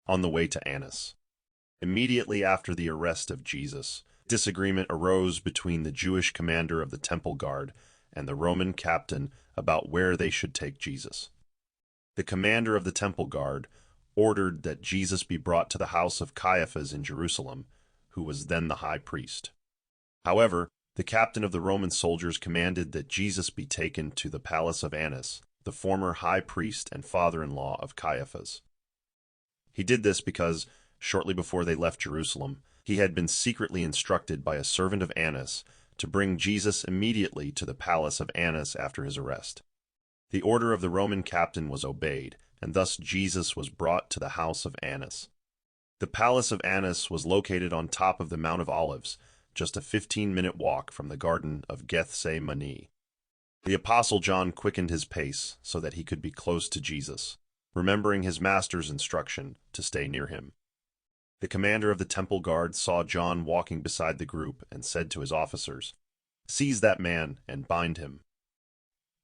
on the way to Annas. Immediately after the arrest of Jesus, disagreement arose between the Jewish commander of the temple guard and the Roman captain about where they should take Jesus. The commander of the temple guard ordered that Jesus be brought to the house of Caiaphas in Jerusalem, who was then the high priest. However, the captain of the Roman soldiers commanded that Jesus be taken to the palace of Annas, the former high priest and father-in-law of Caiaphas. He did this because, shortly before they left Jerusalem, he had been secretly instructed by a servant of Annas to bring Jesus immediately to the palace of Annas after his arrest. The order of the Roman captain was obeyed, and thus Jesus was brought to the house of Annas. The palace of Annas was located on top of the Mount of Olives, just a 15-minute walk from the Garden of Gethsemane. The Apostle John quickened his pace so that he could be close to Jesus, remembering his master's instruction to stay near him. The commander of the temple guard saw John walking beside the group and said to his officers, "Seize that man and bind him.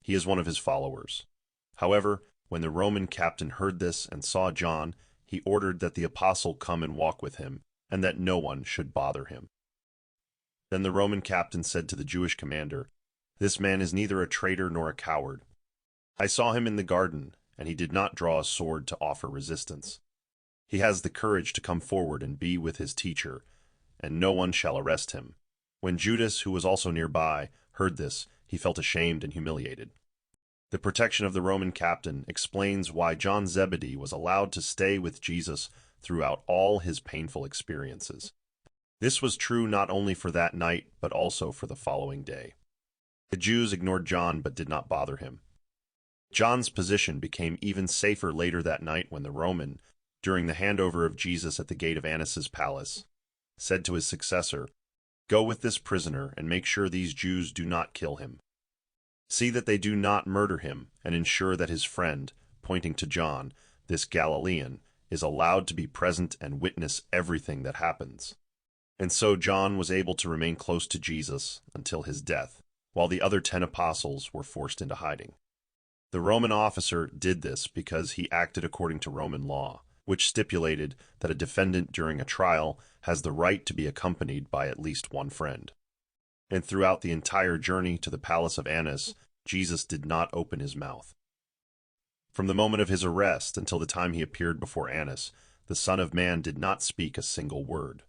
He is one of his followers." However, when the Roman captain heard this and saw John, he ordered that the apostle come and walk with him, and that no one should bother him. Then the Roman captain said to the Jewish commander, "This man is neither a traitor nor a coward. I saw him in the garden, and he did not draw a sword to offer resistance. He has the courage to come forward and be with his teacher, and no one shall arrest him." When Judas, who was also nearby, heard this, he felt ashamed and humiliated. The protection of the Roman captain explains why John Zebedee was allowed to stay with Jesus throughout all his painful experiences. This was true not only for that night, but also for the following day. The Jews ignored John but did not bother him. John's position became even safer later that night when the Roman, during the handover of Jesus at the gate of Annas's palace, said to his successor, "Go with this prisoner and make sure these Jews do not kill him. See that they do not murder him, and ensure that his friend," pointing to John, this Galilean, "is allowed to be present and witness everything that happens." And so John was able to remain close to Jesus until his death, while the other 10 apostles were forced into hiding. The Roman officer did this because he acted according to Roman law, which stipulated that a defendant during a trial has the right to be accompanied by at least one friend. And throughout the entire journey to the palace of Annas, Jesus did not open his mouth. From the moment of his arrest until the time he appeared before Annas, the Son of Man did not speak a single word.